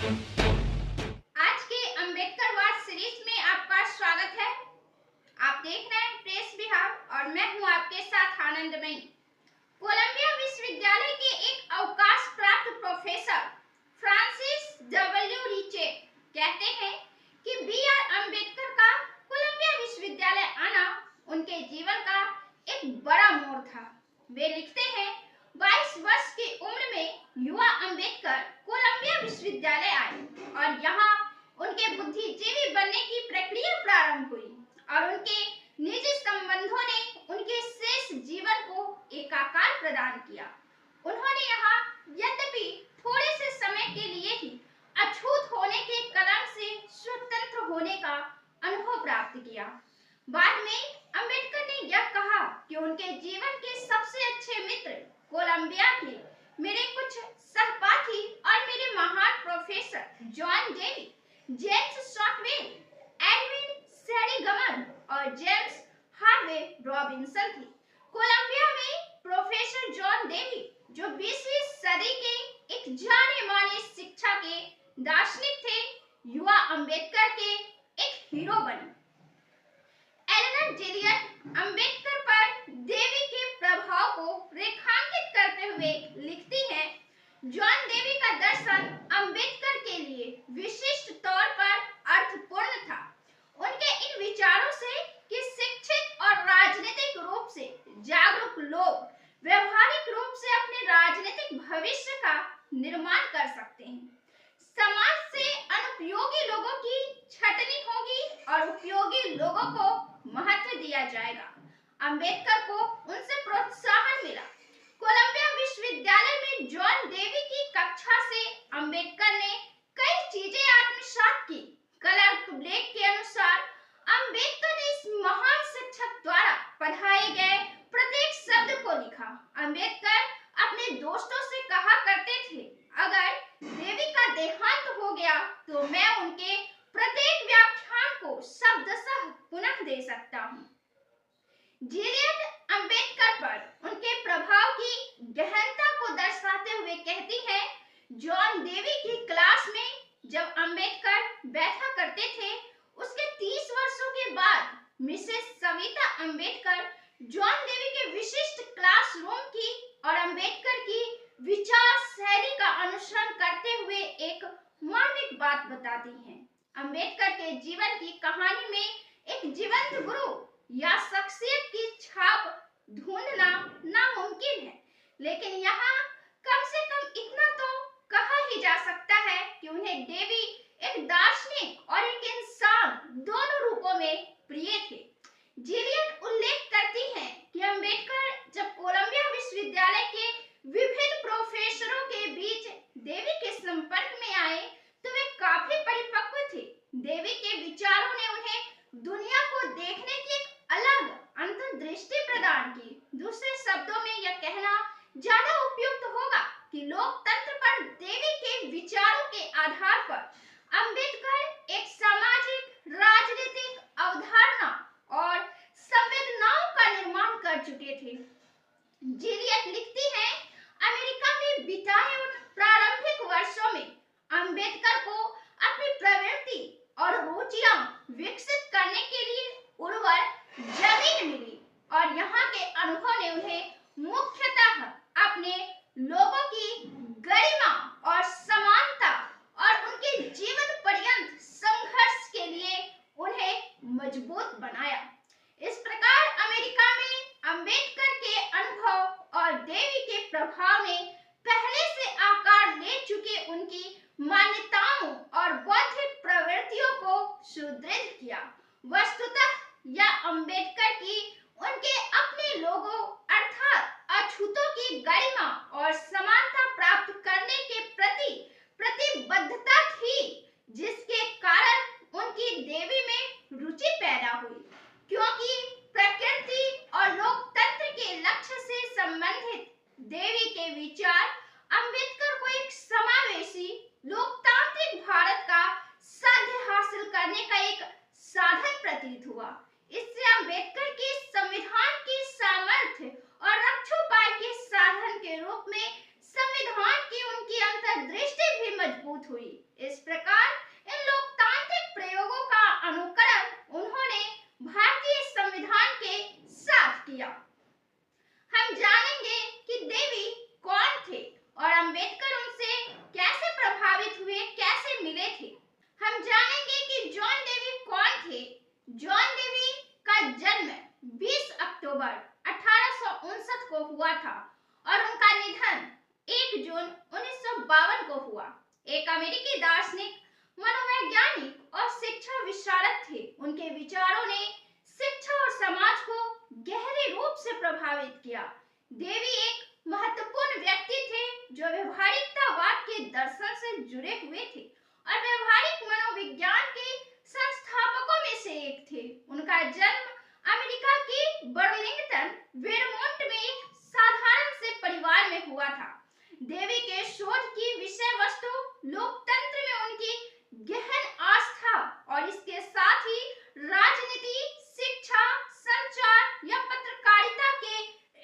आज के अंबेडकर वाद सीरीज में आपका स्वागत है। आप देख रहे हैं प्रेस बिहार और मैं हूं आपके साथ आनंदमयी। कोलंबिया विश्वविद्यालय के एक अवकाश प्राप्त प्रोफेसर फ्रांसिस डब्ल्यू रीचे कहते हैं कि बी.आर. अम्बेडकर का कोलंबिया विश्वविद्यालय आना उनके जीवन का एक बड़ा मोड़ था। वे लिखते हैं, 22 वर्ष की उम्र में युवा अम्बेडकर कोलंबिया विश्वविद्यालय आए और यहाँ उनके बुद्धिजीवी बनने की प्रक्रिया प्रारंभ हुई और उनके निजी संबंधों ने उनके शेष जीवन को एक आकार प्रदान किया। उन्होंने यहाँ यद्यपि थोड़े से समय के लिए ही अछूत होने के कलंक से स्वतंत्र होने का अनुभव प्राप्त किया। बाद में अम्बेडकर ने यह कहा कि उनके जीवन के सबसे अच्छे मित्र कोलंबिया के मेरे कुछ सहपाठी और मेरे महान professor John Dewey, James Shotwell, Edwin Seligman और जेम्स हार्वे रॉबिन्सन थे। कोलंबिया में प्रोफेसर जॉन डेवी, जो 20वीं सदी के एक जाने माने शिक्षा के दार्शनिक थे, युवा अम्बेडकर के एक हीरो बने। एलेना जेलियट अम्बेडकर पर डेवी के प्रभाव को रेखांकित करते हुए लिखती है, जॉन डेवी का दर्शन अम्बेडकर के लिए विशिष्ट तौर पर अर्थपूर्ण था। उनके इन विचारों से कि शिक्षित और राजनीतिक रूप से जागरूक लोग व्यवहारिक रूप से अपने राजनीतिक भविष्य का निर्माण कर सकते हैं। समाज से अनुपयोगी लोगों की छटनी होगी और उपयोगी लोगों को महत्व दिया जाएगा। अम्बेडकर को उनसे प्रोत्साहन मिला। कोलंबिया विश्वविद्यालय में जॉन डेवी की कक्षा से अम्बेडकर ने कई चीजें आत्मसात की। क्लार्क ब्लेक के अनुसार अम्बेडकर ने इस महान शिक्षक द्वारा पढ़ाए गए प्रत्येक शब्द को लिखा। अम्बेडकर अपने दोस्तों से कहा करते थे, अगर डेवी का देहांत हो गया तो मैं उनके प्रत्येक व्याख्यान को शब्दशः पुनः दे सकता हूँ। जेलियट अम्बेडकर पर उनके प्रभाव की गहनता को दर्शाते हुए कहती है, जॉन डेवी की क्लास में जब अम्बेडकर बैठा करते थे, उसके 30 वर्षों के बाद Mrs Savita Ambedkar John Dewey के विशिष्ट क्लासरूम की और अम्बेडकर की विचार शैली का अनुसरण करते हुए एक मार्मिक बात बताती हैं। अम्बेडकर के जीवन की कहानी में एक जीवंत गुरु या शख्सियत की छाप ढूंढना नामुमकिन है, लेकिन यहाँ कम से कम इतना तो कहा ही जा सकता है कि उन्हें डेवी एक दार्शनिक और एक इंसान दोनों रूपों में प्रिय थे। जेलियट उल्लेख करती हैं कि अम्बेडकर जब कोलंबिया विश्वविद्यालय के विभिन्न प्रोफेसरों के बीच डेवी के संपर्क में आए तो वे काफी परिपक्व थे। डेवी के विचारों ने उन्हें दुनिया को देखने की एक अलग अंतर्दृष्टि प्रदान की। दूसरे शब्दों में यह कहना ज्यादा उपयुक्त होगा कि लोकतंत्र पर डेवी के विचारों के आधार पर अम्बेडकर एक सामाजिक, राजनीतिक अवधारणा और संवेदनाओं का निर्माण कर चुके थे। जेलियट लिखती है, अमेरिका में बिताए उन प्रारंभिक वर्षों में अम्बेडकर को अपनी प्रवृत्ति और रुचियां विकसित करने के लिए उर्वर जमीन मिली और यहाँ के अनुभव ने उन्हें मुख्यतः अपने लोगों की गरिमा और समानता और उनके जीवन पर्यंत संघर्ष के लिए उन्हें मजबूत बनाया। इस प्रकार अमेरिका में अम्बेडकर के अनुभव और डेवी के प्रभाव ने पहले से आकार ले चुके उनकी मान्यताओं और बौद्धिक प्रवृत्तियों को सुदृढ़ किया। वस्तुतः यह अम्बेडकर की उनके अपने लोगों अर्थात अछूतों की गरिमा और समानता प्राप्त करने के प्रति प्रतिबद्धता थी, जिसके कारण उनकी डेवी में रुचि पैदा हुई। क्योंकि प्रकृति और लोकतंत्र के लक्ष्य से संबंधित डेवी के विचार अम्बेडकर को एक समावेशी लोकतांत्रिक भारत का साध्य हासिल करने का एक इस प्रकार इन लोकतांत्रिक प्रयोगों का अनुकरण उन्होंने भारतीय संविधान के साथ किया। हम जानेंगे कि देवी कौन थे और अंबेडकर उनसे कैसे प्रभावित हुए, कैसे मिले थे। हम जानेंगे कि जॉन डेवी कौन थे। जॉन डेवी का जन्म 20 अक्टूबर 1859 को हुआ था और उनका निधन 1 जून 1952 को हुआ। एक अमेरिकी दार्शनिक, मनोवैज्ञानिक और शिक्षा विशारद थे। उनके विचारों ने शिक्षा और समाज को गहरे रूप से प्रभावित किया। देवी एक महत्वपूर्ण व्यक्ति थे जो व्यवहारिकतावाद के दर्शन से जुड़े हुए थे और व्यवहारिक मनोविज्ञान के संस्थापकों में से एक थे। उनका जन्म अमेरिका के बर्लिंगटन, वेरमोंट में एक साधारण से परिवार में हुआ था। देवी के शोध की विषय वस्तु लोकतंत्र में उनकी गहन आस्था और इसके साथ ही राजनीति, शिक्षा, संचार या पत्रकारिता के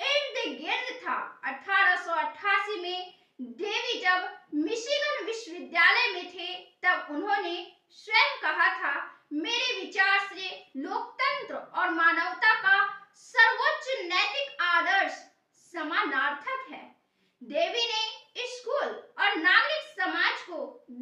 इर्द गिर्द था। 1888 में देवी जब मिशिगन विश्वविद्यालय में थे तब उन्होंने स्वयं कहा था, मेरे विचार से लोकतंत्र और मानवता का सर्वोच्च नैतिक आदर्श समानार्थक है। देवी ने स्कूल और नागरिक समाज को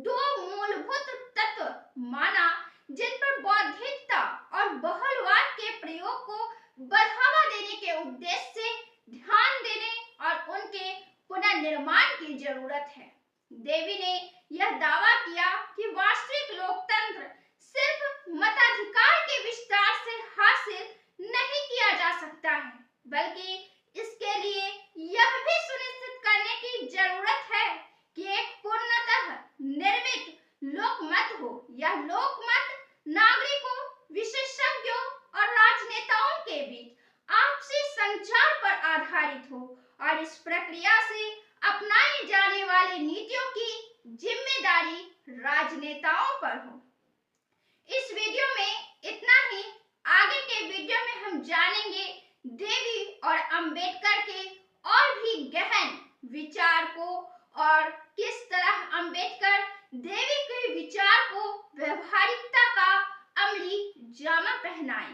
2 मूलभूत तत्व माना जिन पर बौद्धिकता और बहुलवाद के प्रयोग को बढ़ावा देने के उद्देश्य से ध्यान देने और उनके पुनर्निर्माण की जरूरत है। देवी ने यह दावा किया कि वास्तविक लोकतंत्र सिर्फ मताधिकार के विस्तार से हासिल नहीं किया जा सकता है, बल्कि इसके लिए यह भी सुनिश्चित करने की जरूरत है कि एक पूर्णतः निर्मित लोकमत हो। यह लोकमत नागरिकों, विशेषज्ञों और राजनेताओं के बीच आपसी संचार पर आधारित हो और इस प्रक्रिया से अपनाई जाने वाली नीतियों की जिम्मेदारी राजनेताओं पर हो। इस वीडियो में इतना ही। आगे के वीडियो में हम जानेंगे देवी और अंबेडकर के और भी गहन विचार को और किस तरह अंबेडकर देवी के विचार को व्यवहारिकता का अमली जामा पहनाए।